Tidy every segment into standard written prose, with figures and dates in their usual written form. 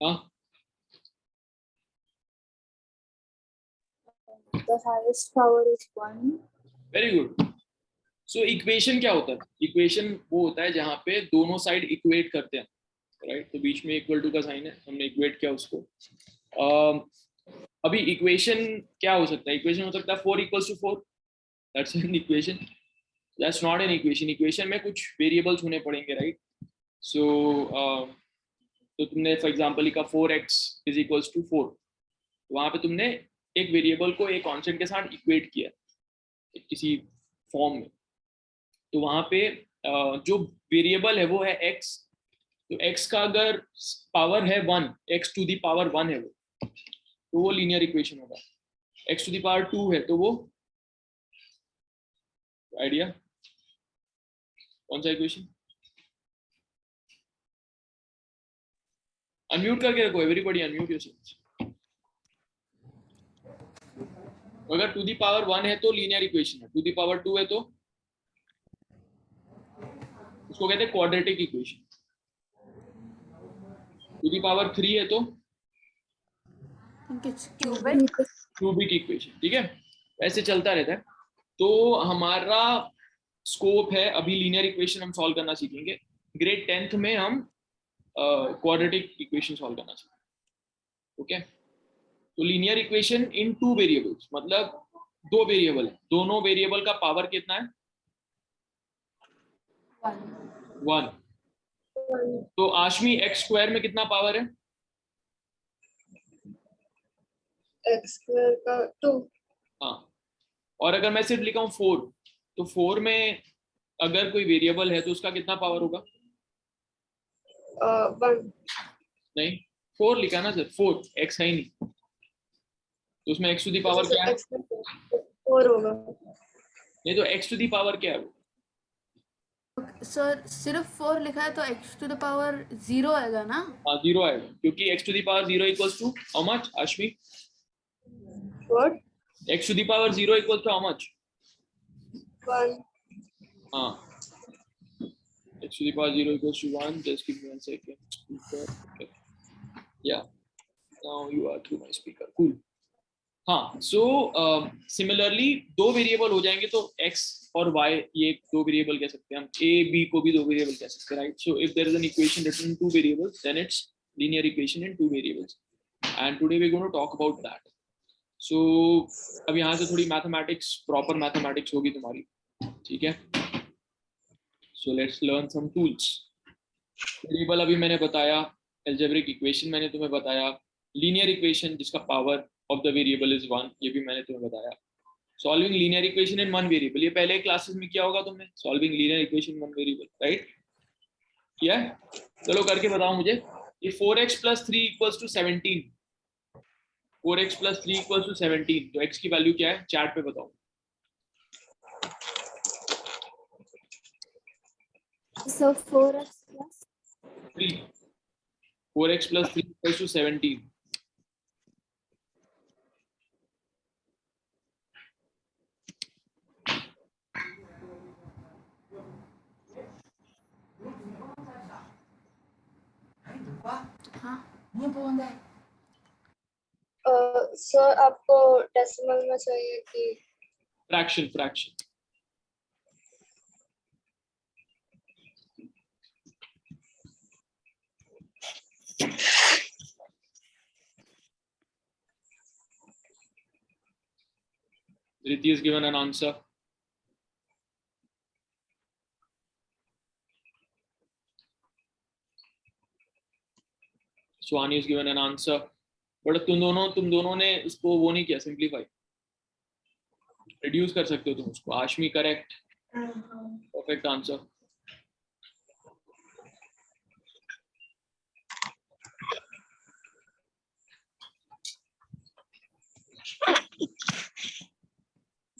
हाँ, The highest power is 1. Very good. So equation क्या होता है? इक्वेशन वो होता है जहाँ पे दोनों साइड इक्वेट करते हैं, राइट? तो बीच में इक्वल टू का साइन है, हमने इक्वेट किया उसको। अभी इक्वेशन क्या हो सकता है? इक्वेशन हो सकता है 4 = 4, that's an equation. That's not an equation. Equation में कुछ वेरिएबल्स होने पड़ेंगे, राइट? सो तो तुमने फॉर एग्जांपल लिखा 4x = 4, वहां पे तुमने एक वेरिएबल को एक कांस्टेंट के साथ इक्वेट किया किसी फॉर्म में। तो वहां पे जो वेरिएबल है वो है x। तो x का अगर पावर है 1, x⁻1 है वो, तो वो लीनियर इक्वेशन होगा। x⁻2 है तो वो आइडिया कौन सा इक्वेशन? अनम्यूट करके रखो एवरीबॉडी, अनम्यूट योरसेल्व्स। अगर 2 ⁻1 है तो लीनियर इक्वेशन है, 2 ⁻2 है तो उसको कहते हैं क्वाड्रेटिक इक्वेशन। 2 ⁻3 है तो क्यूबिक इक्वेशन, ठीक है? ऐसे चलता रहता है। तो हमारा स्कोप है अभी लीनियर इक्वेशन हम सॉल्व करना सीखेंगे। ग्रेड 10th में हम क्वाड्रेटिक इक्वेशन सॉल्व करना सीखेंगे, ओके? तो लीनियर इक्वेशन इन 2 वेरिएबल्स, मतलब 2 वेरिएबल है, दोनों वेरिएबल का पावर कितना है? 1। तो आशमी x² में कितना पावर है? x² का 2। हाँ, और अगर मैं सिर्फ लिखा हूँ 4, तो 4 में अगर कोई वेरिएबल है तो उसका कितना पावर होगा? 1। नहीं, 4 लिखा ना सर, 4, x है ही नहीं, तो उसमें x⁻ क्या है? 4 होगा। नहीं तो x⁻ क्या है वो? सर सिर्फ 4 लिखा है तो x⁻0 आएगा ना? हाँ, 0 आएगा, क्योंकि x⁻0 equals to how much आशमी? What? x⁻0 equals to how much? 1. हाँ, x⁻0 equals to 1. Just give me 1 second. Speaker. Okay. Yeah. Now you are through my speaker. Cool. हाँ, so similarly 2 वेरिएबल हो जाएंगे तो x और y ये 2 variable कह सकते हैं हम, a b को भी 2 वेरिएबल कह सकते हैं, right? So if there is an equation written in 2 variables, then it's linear equation in 2 variables. And today we're going to talk about that. So अब यहाँ से थोड़ी मैथमेटिक्स, प्रॉपर मैथमेटिक्स होगी तुम्हारी, ठीक है? So let's learn some tools. Variable अभी मैंने बताया, एल्जेब्रिक इक्वेशन मैंने तुम्हें बताया, लीनियर इक्वेशन जिसका power of the variable is 1 ये भी मैंने तुम्हें बताया, solving linear equation in 1 variable, ये पहले क्लासेस में किया होगा तुमने, solving linear equation in 1 variable, right? किया है? चलो करके बताओ मुझे। ये 4x + 3 = 17, 4x + 3 = 17, तो x की वैल्यू क्या है चैट पे बताओ। So 4x plus 3, 4x + 3 = 17। Sir आपको डेसिमल में चाहिए कि fraction? Fraction Riti has given an answer. Swani has given an answer. But तुम दोनों ने इसको वो नहीं किया, सिंप्लीफाई, रिड्यूस कर सकते हो तुम उसको। Ashmi correct, perfect answer.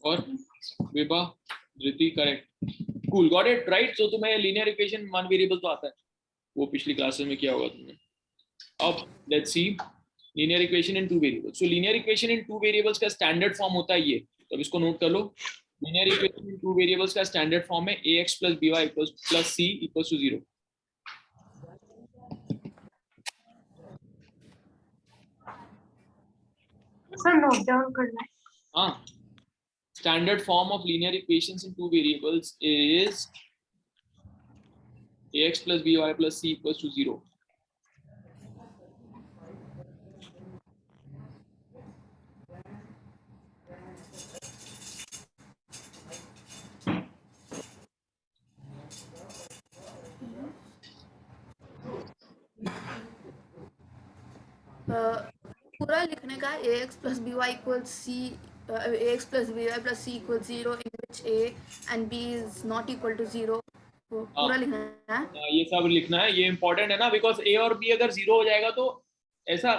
और Vibha, Dhriti correct, cool, got it, right? So तुम्हें लीनियर इक्वेशन 1 वेरिएबल तो आता है, वो पिछली क्लासेस में किया होगा तुमने। अब let's see linear equation in 2 variables. So linear equation in 2 variables का स्टैंडर्ड फॉर्म होता है ये, तो इसको नोट कर लो। लीनियर इक्वेशन इन 2 वेरिएबल्स का स्टैंडर्ड फॉर्म है ax + by + c = 0। Sir note down करना है। हाँ, standard form of linear equations in two variables is ax plus by plus c equals to 0. पूरा लिखने का ax plus by equals c, ax plus by plus c equals 0 in which a and b is not equal to 0, वो पूरा लिखना है। ये सब लिखना है, ये इंपॉर्टेंट है ना, बिकॉज ए और बी अगर 0 हो जाएगा तो ऐसा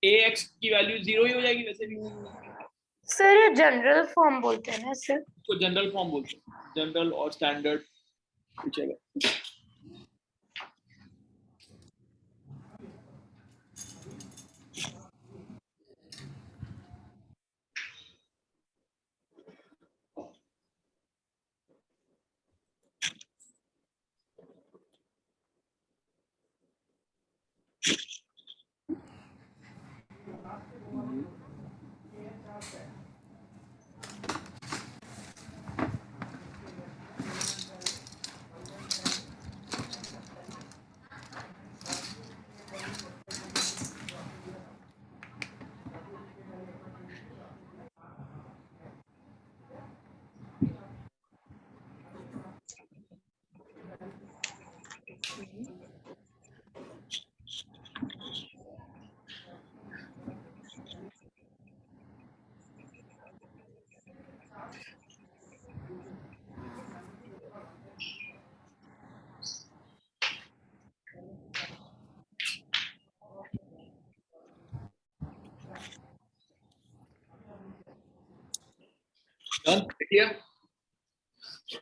ax की वैल्यू 0 ही हो जाएगी वैसे भी। सर ये जनरल फॉर्म बोलते हैं ना सर? उसको जनरल फॉर्म बोलते हैं, जनरल और स्टैंडर्ड कुछ है।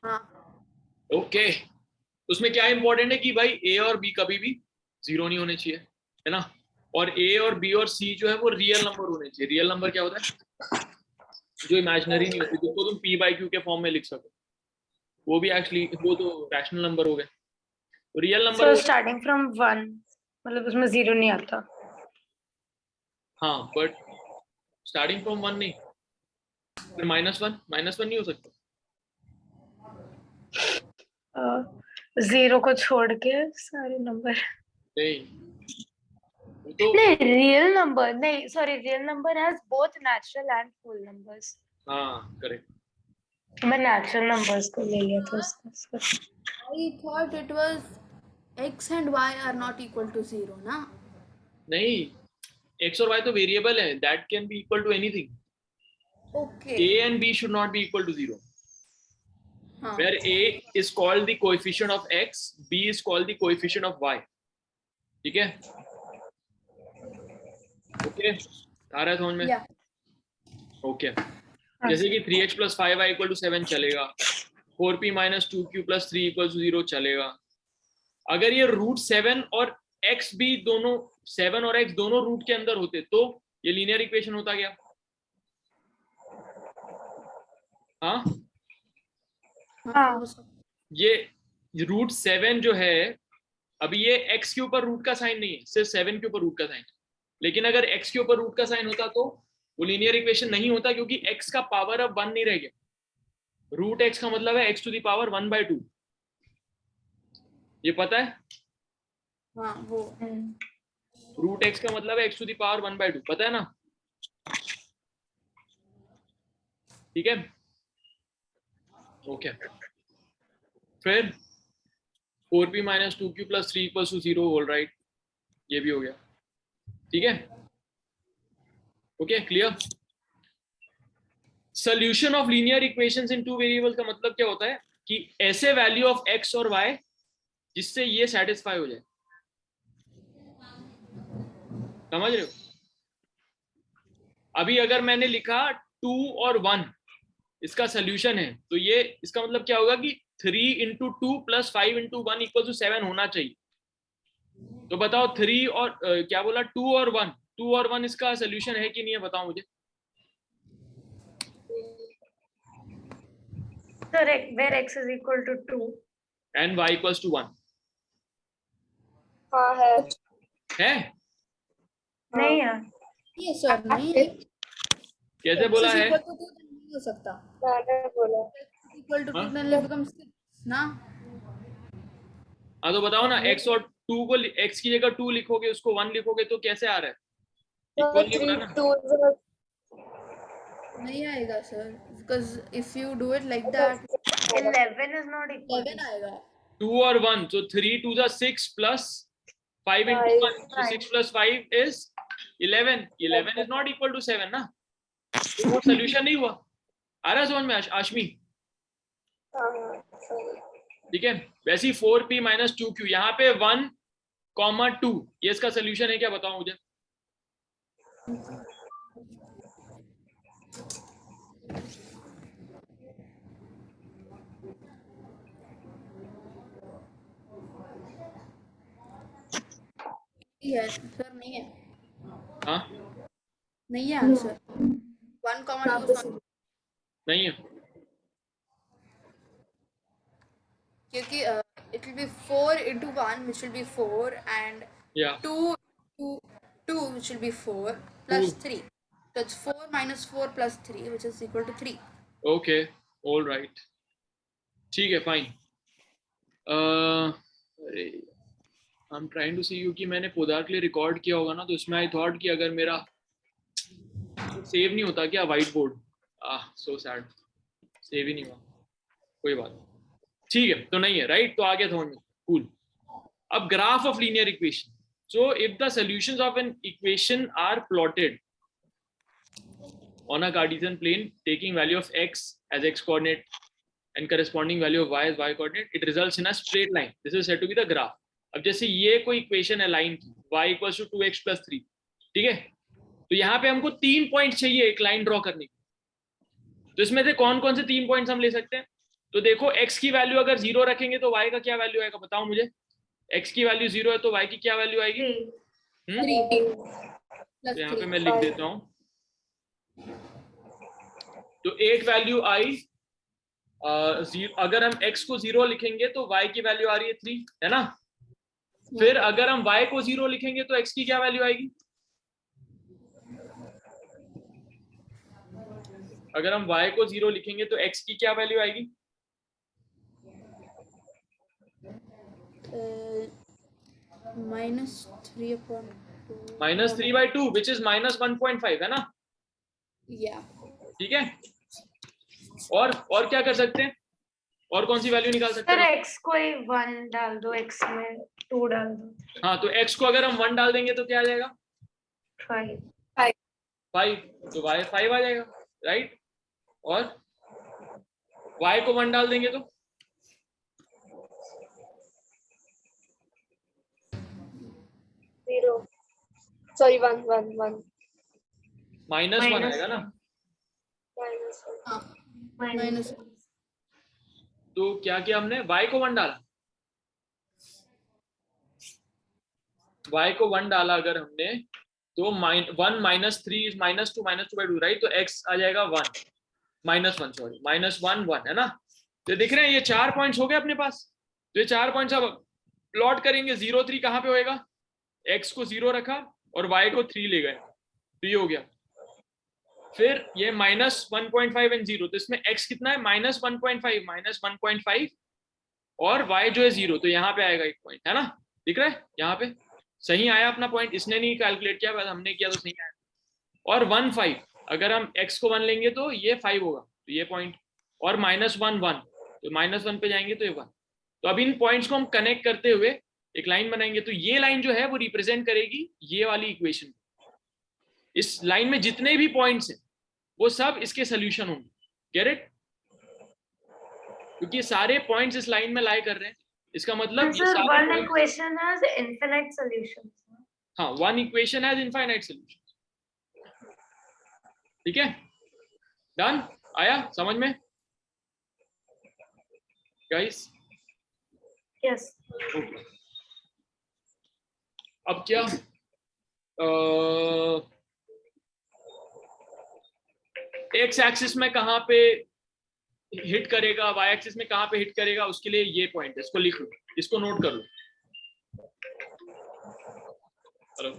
हाँ ओके, उसमें क्या इंपॉर्टेंट है कि भाई ए और बी कभी भी 0 नहीं होने चाहिए, है ना, और ए और बी और सी जो है वो रियल नंबर होने चाहिए। रियल नंबर क्या होता है? जो इमेजिनरी नहीं होती, जिसको तुम पी बाई क्यू के फॉर्म में लिख सको, वो भी एक्चुअली वो तो रैशनल नंबर हो गए। Real number sir starting from 1 मतलब उसमें 0 नहीं आता। हाँ, बट स्टार्टिंग फ्रॉम 1 नहीं, फिर -1 नहीं हो सकता। 0 को छोड़ के सारे नंबर नहीं तो नहीं, रियल नंबर नहीं, sorry, real number has both natural and full numbers. हाँ करेक्ट। मैं नेचुरल नंबर्स को ले लिया था उसका। I thought it was x and y are not equal to 0 ना। नहीं, x और y तो वेरिएबल है, that can be equal to anything. Okay. a and b should not be equal to 0, हाँ where a is called the coefficient of x, b is called the coefficient of y। ठीक है, okay, आ रहा है समझ में? yeah. Okay, जैसे कि 3x plus 5y equal to 7 चलेगा, 4p minus 2q plus 3 equal to 0 चलेगा। अगर ये √7 और x भी दोनों 7 और x दोनों रूट के अंदर होते तो ये लीनियर इक्वेशन होता क्या? हाँ, हाँ ये √7 जो है, अभी ये x के ऊपर रूट का साइन नहीं है, सिर्फ 7 के ऊपर रूट का साइन। लेकिन अगर x के ऊपर रूट का साइन होता तो वो लीनियर इक्वेशन नहीं होता, क्योंकि x का पावर अब 1 नहीं रह गया। √x का मतलब है x to the power 1/2। ये पता है? हाँ वो √x का मतलब है x to the power 1/2, पता है ना? ठीक है, ओके। फिर 4p minus 2q plus 3 equals to 0, all right, ये भी हो गया। ठीक है, okay, clear. Solution of linear equations in two variable का मतलब क्या होता है कि ऐसे वैल्यू ऑफ x और y जिससे ये सेटिस्फाई हो जाए। समझ रहे हो? अभी अगर मैंने लिखा 2 और 1 इसका सोल्यूशन है, तो ये इसका मतलब क्या होगा कि 3 into 2 plus 5 into 1 equals to 7 होना चाहिए। तो बताओ 3 और क्या बोला, 2 और 1 इसका सोल्यूशन है कि नहीं है, बताओ मुझे। Sir where x is equal to 2 and y equals to 1 हाँ है। है? नहीं है। ये सर नहीं है। कैसे बोला है? इक्वल टू 2 नहीं हो सकता, मैंने बोला इक्वल टू 2 हाँ? देन इट बिकम्स 6 ना। हाँ तो बताओ ना, x और 2 को x की जगह 2 लिखोगे, उसको 1 लिखोगे तो कैसे आ रहा है? तो इक्वल नहीं हो 3 रहा ना। 2 नहीं आएगा sir, because if you do it like that 11 is not equal 11 to आएगा। 2 और 1, so 3 2 जा 6 plus 5 into 1, so 6 plus 5 is 11. 11 is not equal to 7 ना, तो वो सोल्यूशन नहीं हुआ। आ रहा समझ में आशमी? ठीक है, वैसे ही 4p minus 2q, यहाँ पे 1, 2, ये इसका सोल्यूशन है क्या, बताओ मुझे। है सर, नहीं है, हाँ नहीं है आंसर। 1, 2 नहीं है, क्योंकि it will be 4 into 1 which will be 4 and या 2 to 2 which will be 4 plus 2, 3, so it's 4 minus 4 plus 3 which is equal to 3. Okay, all right, ठीक है, फाइन। अरे I am trying to see you कि मैंने पोदार के लिए record किया होगा ना, तो इसमें आई थॉट कि अगर मेरा सेव नहीं होता क्या white board, so sad, save ही नहीं हुआ, कोई बात नहीं, ठीक है, तो नहीं है, राइट, तो आ गया समझ में, कूल। अब graph of linear equation, so if the solutions of an equation are plotted on a Cartesian plane taking value of x as x coordinate and corresponding value of y as y coordinate, it results in a straight line. This is said to be the graph. अब जैसे ये कोई equation है line की, y equals to 2x plus 3, ठीक है, तो यहाँ पे हमको 3 पॉइंट चाहिए एक लाइन ड्रॉ करने की, तो इसमें से कौन कौन से 3 पॉइंट्स हम ले सकते हैं? तो देखो x की वैल्यू अगर 0 रखेंगे तो y का क्या वैल्यू आएगा, बताओ मुझे। x की वैल्यू 0 है तो y की क्या वैल्यू आएगी? 3 तो यहाँ पे plus मैं लिख देता हूँ, तो एक वैल्यू आई, अगर हम x को 0 लिखेंगे तो y की वैल्यू आ रही है 3, है ना। फिर अगर हम y को 0 लिखेंगे तो x की क्या वैल्यू आएगी? अगर हम y को 0 लिखेंगे तो x की क्या वैल्यू आएगी? -3/2 which is -1.5, है ना। ठीक है, और क्या कर सकते हैं, और कौन सी वैल्यू निकाल सकते सर हैं? x को 1 डाल दो, x में 2 डाल दो। हाँ, तो x को अगर हम 1 डाल देंगे तो क्या आ जाएगा? 5, तो y 5 आ जाएगा, राइट। और y को 1 डाल देंगे तो -1 -1 आएगा ना। minus तो क्या किया हमने, y को 1 डाला, y को 1 डाला अगर हमने, तो 1 - 3 is -2/2, राइट, तो x आ जाएगा 1 -1, सॉरी -1 1, है ना। तो दिख रहे हैं ये 4 पॉइंट्स हो गए अपने पास, तो ये 4 पॉइंट्स अब प्लॉट करेंगे। 0 3 कहाँ पे होएगा, x को 0 रखा और y को 3 ले गए, तो ये हो गया। फिर ये -1.5 एंड 0, तो इसमें x कितना है, -1.5 और y जो है 0, तो यहाँ पे आएगा 1 पॉइंट, है ना, दिख रहा है यहाँ पे, सही आया अपना पॉइंट, इसने नहीं कैलकुलेट किया, बस हमने किया तो सही आया। और 1 5, अगर हम x को 1 लेंगे तो ये 5 होगा, तो ये पॉइंट, और -1 1, तो -1 पे जाएंगे तो ये 1। तो अब इन पॉइंट्स को हम कनेक्ट करते हुए एक लाइन बनाएंगे, तो ये लाइन जो है वो रिप्रेजेंट करेगी ये वाली इक्वेशन। इस लाइन में जितने भी पॉइंट्स हैं वो सब इसके सोल्यूशन होंगे, गेट इट, क्योंकि सारे पॉइंट्स इस लाइन में लाई कर रहे हैं, इसका मतलब ये सर सारे one points- equation has infinite solutions. हाँ, one equation has infinite solution, ठीक है, डन, आया समझ में गाइस? Yes. ओके, अब क्या, एक्स एक्सिस में कहाँ पे हिट करेगा, वाई एक्सिस में कहाँ पे हिट करेगा, उसके लिए ये पॉइंट है, इसको लिख लो, इसको नोट कर लो। Hello,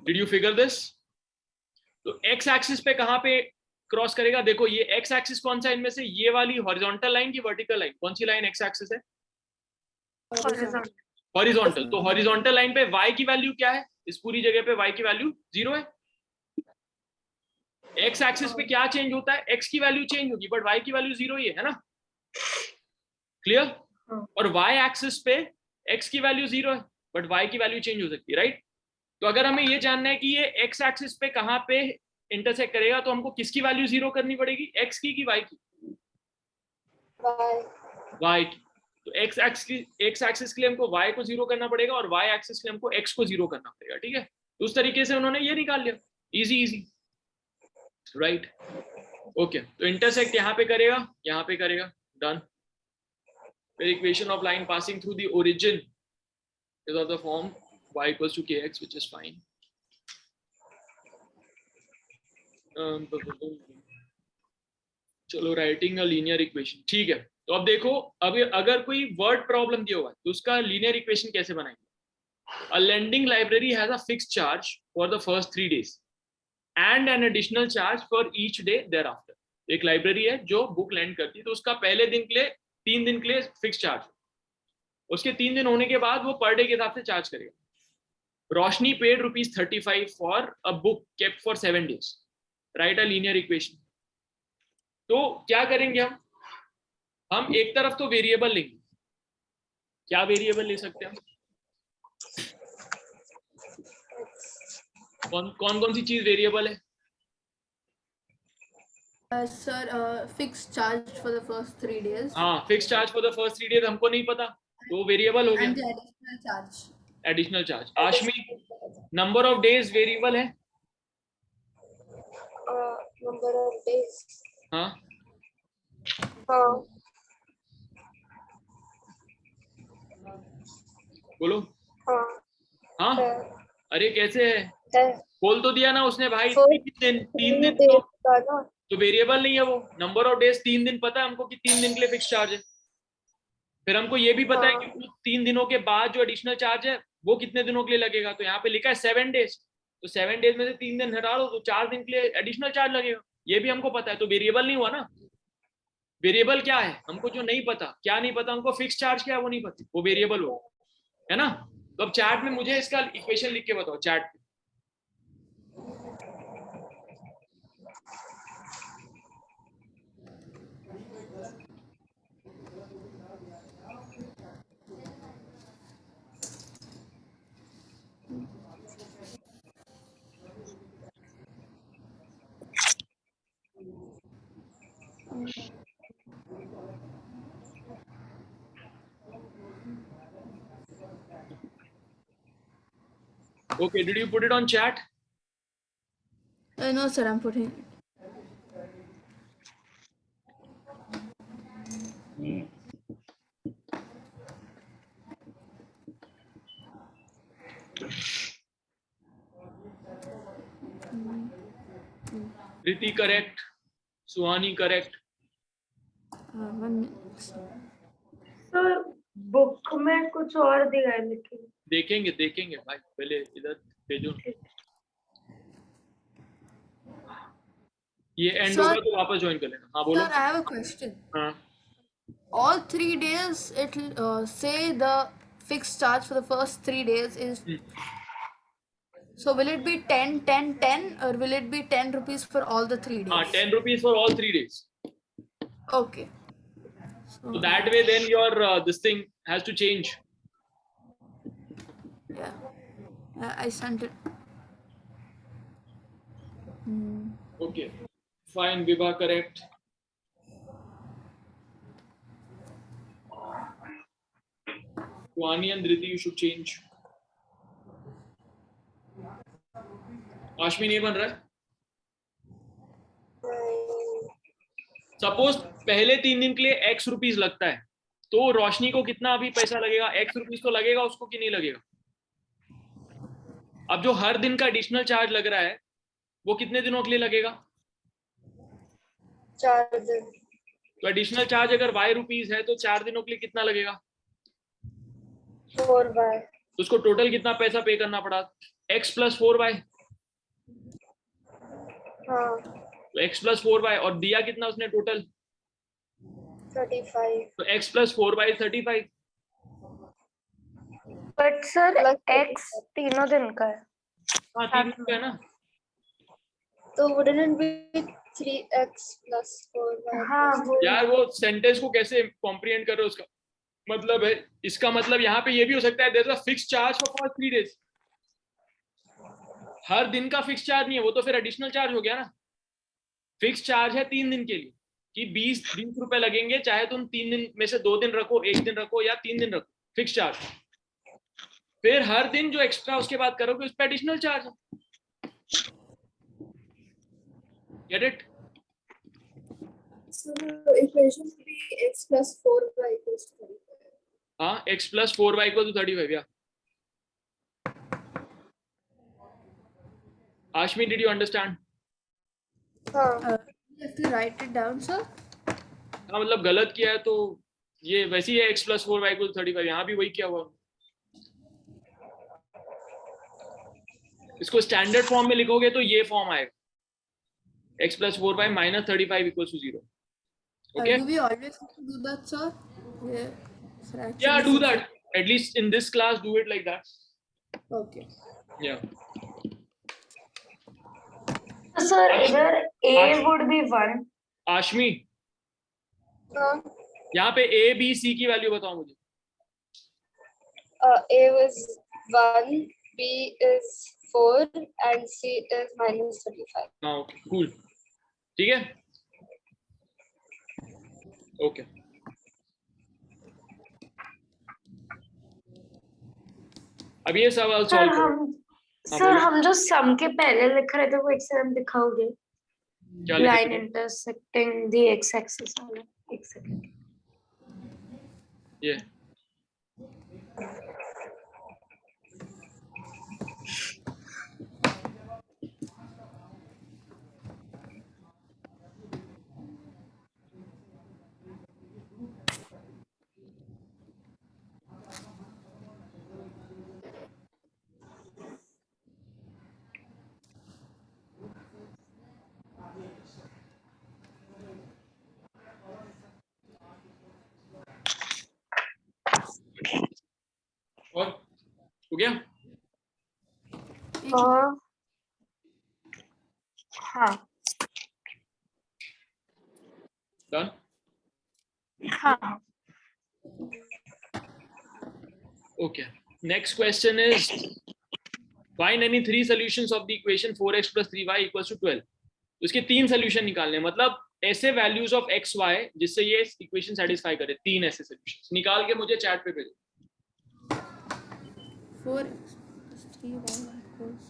did you figure this? तो एक्स एक्सिस पे कहां पे क्रॉस करेगा? देखो ये एक्स एक्सिस कौन सा इनमें से, ये वाली हॉरिजॉन्टल लाइन की वर्टिकल लाइन, कौन सी लाइन एक्स एक्सिस है? Horizontal. हॉरिजॉन्टल। तो हॉरिजॉन्टल लाइन पे y की वैल्यू क्या है? इस पूरी जगह पे y की वैल्यू 0 है। एक्स एक्सिस पे क्या चेंज होता है? x की वैल्यू चेंज होगी बट y की वैल्यू 0 ही है ना? क्लियर? और y एक्सिस पे x की वैल्यू 0 है बट y की वैल्यू चेंज हो सकती है, राइट? तो अगर हमें ये जानना है कि ये x एक्सिस पे कहां पे इंटरसेक्ट करेगा तो हमको किसकी वैल्यू 0 करनी पड़ेगी? x की कि y की? y की। तो x एक्सिस के लिए हमको y को 0 करना पड़ेगा और y एक्सिस के लिए हमको x को 0 करना पड़ेगा, ठीक है? तो उस तरीके से उन्होंने ये निकाल लिया, इजी इजी, राइट? ओके, तो इंटरसेक्ट यहाँ पे करेगा, डन। फिर equation of line passing through the origin is of the form y equals to kx, which is fine. चलो, राइटिंग अ लीनियर इक्वेशन, ठीक है। तो अब देखो, अब अगर कोई वर्ड प्रॉब्लम दिया हुआ है तो उसका लीनियर इक्वेशन कैसे बनाएंगे? A lending library has a fixed charge for the first 3 days and an additional charge for each day thereafter. एक लाइब्रेरी है जो बुक लेंड करती है, तो उसका पहले दिन के लिए 3 दिन के लिए फिक्स चार्ज, उसके 3 दिन होने के बाद वो पर डे के हिसाब से चार्ज करेगा। Roshni paid ₹35 for a book kept for 7 days. Right a linear equation. तो क्या करेंगे हम एक तरफ तो वेरिएबल लेंगे। क्या वेरिएबल ले सकते हैं हम? कौन सी चीज वेरिएबल है? Sir fix charge for the first 3 days हाँ, fix charge for the first 3 days हमको नहीं पता, तो वेरिएबल हो गया। and the additional charge. Additional charge. Ashmi, number of days variable है? नंबर ऑफ डेज, हाँ, हाँ बोलो। हाँ हाँ, है, अरे कैसे है? है। बोल तो दिया ना उसने भाई, For 3 दिन days का ना, तो वेरिएबल नहीं है वो। नंबर ऑफ डेज 3 दिन पता है हमको कि 3 दिन के लिए फिक्स चार्ज है। फिर हमको ये भी पता है कि उस 3 दिनों के बाद जो एडिशनल चार्ज है वो कितने दिनों के लिए लगेगा। तो यहाँ पे लिखा है 7 डेज, तो 7 डेज में से 3 दिन हटा दो तो 4 दिन के लिए एडिशनल चार्ज लगेगा, ये भी हमको पता है। तो वेरिएबल नहीं हुआ ना। वेरिएबल क्या है हमको जो नहीं पता, क्या नहीं पता हमको? फिक्स चार्ज क्या है वो नहीं पता, वो वेरिएबल हो, है ना? तो अब चैट में मुझे इसका इक्वेशन लिख के बताओ, चैट में। Okay, did you put it on chat? No sir, I'm putting it. Riti correct. Suhani correct. 1 minute. Sir book में कुछ और दिया है लेकिन देखेंगे भाई, पहले इधर भेजो। ये एंड Sir- होगा तो वापस ज्वाइन कर लेना। हाँ बोलो। Sir, I have a question. हाँ All 3 days, it'll say the fixed charge for the first 3 days is. So will it be 10, 10, 10, or will it be 10 rupees for all the 3 days? हाँ 10 rupees for all 3 days. Okay. So that way then your this thing has to change. Yeah. I sent it. Okay. Fine, Vibha correct. Suhani and Riti, you should change. Ashmi नहीं बन रहा है। Suppose पहले 3 दिन के लिए x rupees लगता है, तो रोशनी को कितना अभी पैसा लगेगा? x रुपीस तो लगेगा उसको कि नहीं लगेगा? अब जो हर दिन का एडिशनल चार्ज लग रहा है वो कितने दिनों के लिए लगेगा? 4 दिन। तो एडिशनल चार्ज अगर y रुपीस है तो 4 दिनों के लिए कितना लगेगा? 4y। तो उसको टोटल कितना पैसा पे करना पड़ा? x + 4y। हाँ तो x + 4y और दिया कितना उसने टोटल? 35। तो x + 4y 35। But sir Plus x 3 दिन का है। हाँ 3 दिन का है ना। तो wouldn't it be 3x + 4y? हाँ वो यार वो सेंटेंस को कैसे कॉम्प्रिहेंड कर रहे हो? उसका मतलब है, इसका मतलब यहाँ पे ये भी हो सकता है there is a fix charge for 3 days. हर दिन का फिक्स चार्ज नहीं है वो, तो फिर एडिशनल चार्ज हो गया ना। फिक्स चार्ज है 3 दिन के लिए कि 20 रुपए लगेंगे, चाहे तुम 3 दिन में से 2 दिन रखो, 1 दिन रखो या 3 दिन रखो, फिक्स चार्ज। फिर हर दिन जो एक्स्ट्रा उसके बाद करोगे उस पर एडिशनल चार्ज है। Get it? So the equation would be x + 4y = 35. हाँ x + 4y = 35 या Ashmi, did you understand? हाँ You have to write it down, sir. हाँ मतलब गलत किया है तो ये वैसे ही है, x + 4y = 35। यहाँ भी वही किया हुआ। इसको स्टैंडर्ड फॉर्म में लिखोगे तो ये फॉर्म आएगा, x + 4y - 35 = 0। Okay? Do we always have to do that, sir? Yeah. Yeah, do that. At least in this class, do it like that. Okay. Yeah. Sir इधर a would be 1। आशमी, हाँ यहाँ पे a, b, c की value बताओ मुझे। a was 1, b is 4 and c is -35. हाँ okay cool, ठीक है ओके। अब ये सवाल सर सॉल्व करो। सर हम जो सम के पहले लिख रहे थे वो एक सेकंड दिखाओगे? क्या लाइन लिखा? इंटरसेक्टिंग द एक्स एक्सिस वाला। एक सेकंड। ये और हो गया? और हाँ डन। हाँ Okay. Next question is find any 3 solutions of the equation 4x + 3y = 12. उसके 3 सॉल्यूशन निकालने, मतलब ऐसे वैल्यूज ऑफ x y जिससे ये इक्वेशन सेटिस्फाई करे। 3 ऐसे सॉल्यूशंस निकाल के मुझे चैट पे भेजो। 4x + 3y equals.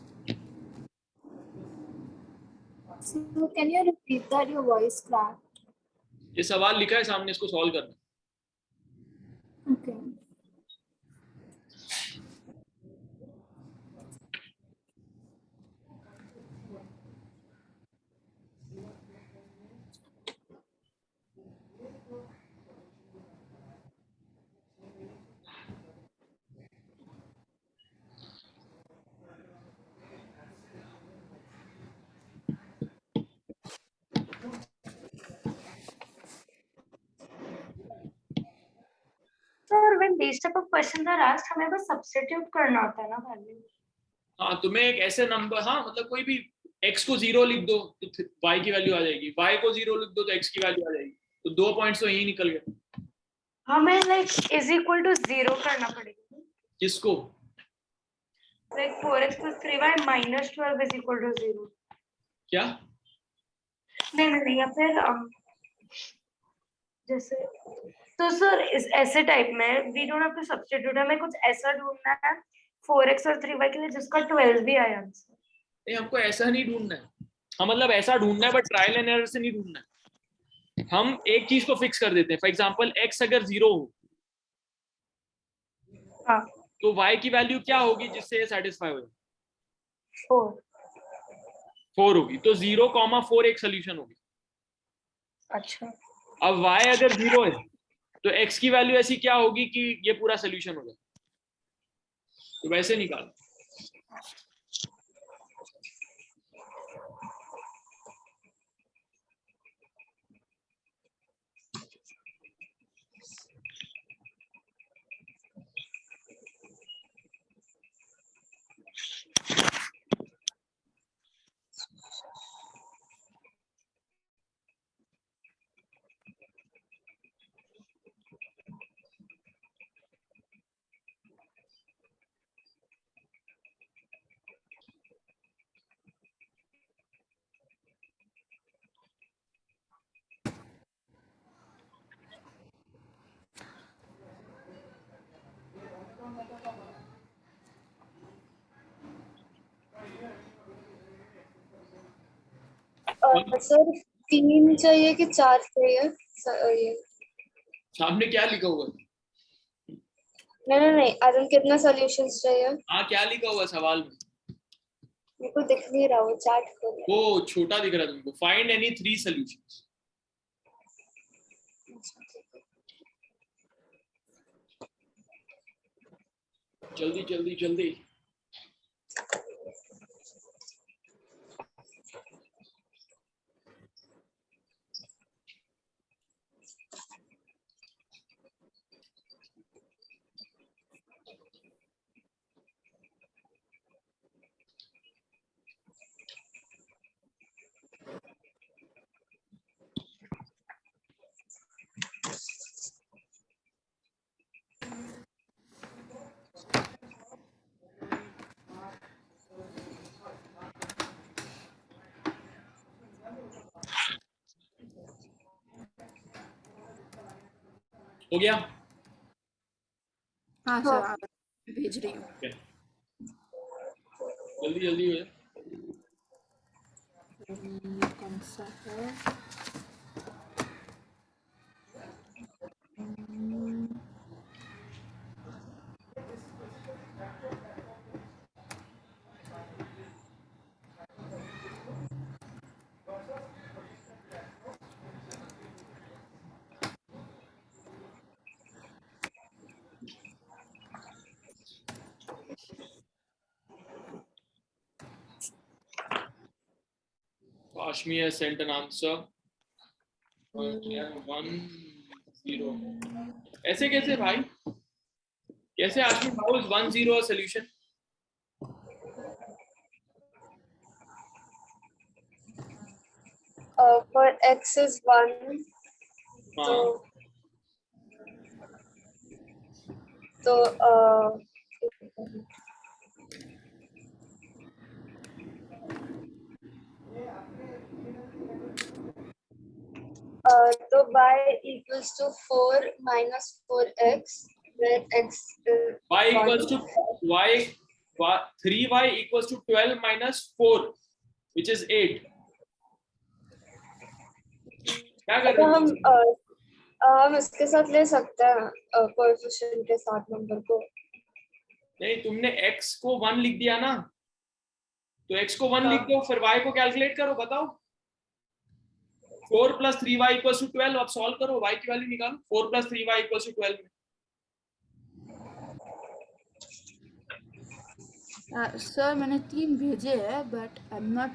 So can you repeat that? Your voice cracked. ये सवाल लिखा है सामने, इसको सॉल्व करना। Okay. when these type of questions are asked, हमें बस substitute करना होता है ना value. हाँ, तुम्हें एक ऐसे नंबर, हाँ मतलब कोई भी x को 0 लिख दो तो y की वैल्यू आ जाएगी, y को 0 लिख दो तो x की वैल्यू आ जाएगी, तो 2 पॉइंट्स तो यही निकल गए. हमें like is equal to 0 करना पड़ेगा. किसको? Like 4x plus 3y minus 12 is equal to 0. क्या? नहीं या फिर जैसे तो सर इस ऐसे टाइप में we don't have to substitute, हमें कुछ ऐसा ढूंढना है 4x और 3y के लिए जिसका 12 भी आया आंसर. नहीं, हमको ऐसा नहीं ढूंढना है. हाँ मतलब ऐसा ढूंढना है बट ट्रायल एंड एरर से नहीं ढूंढना है. हम एक चीज को फिक्स कर देते हैं. फॉर एग्जांपल x अगर 0 हो हाँ तो y की वैल्यू क्या होगी जिससे ये सेटिस्फाई हो जाए? 4 होगी. तो 0,4 एक सोल्यूशन होगी. अच्छा. अब y अगर 0 है तो x की वैल्यू ऐसी क्या होगी कि ये पूरा सोल्यूशन हो जाए. तो वैसे निकाल. सर 3 चाहिए कि 4 चाहिए? ये सामने क्या लिखा हुआ? नहीं अरुण, कितना सॉल्यूशंस चाहिए? हाँ, क्या लिखा हुआ सवाल में? मेरे को दिख नहीं रहा, वो चार्ट खोल. वो छोटा दिख रहा है तुमको. Find any 3 solutions. जल्दी जल्दी जल्दी. हो गया? हाँ सर, भेज रही हूँ. Okay. जल्दी जल्दी हो जाए. कौन सा है? Ashmi has sent an answer. 1-0. ऐसे कैसे भाई? कैसे Ashmi? How is 1-0 a solution? For x is 1, हाँ. तो तो y equals to 4 minus 4x, where x is Y equals to 3y equals to 12 minus 4, which is 8. क्या कर तो रहे हो? हम इसके साथ ले सकते हैं कोएफिशिएंट के साथ नंबर को. नहीं, तुमने x को 1 लिख दिया ना, तो x को 1 लिख दो, फिर y को कैलकुलेट करो. बताओ. 4 plus 3y equals to 12. अब सॉल्व करो, y की वैल्यू निकालो. 4 plus 3y equals to 12 में. सर मैंने 3 भेजे हैं, बट आई एम नॉट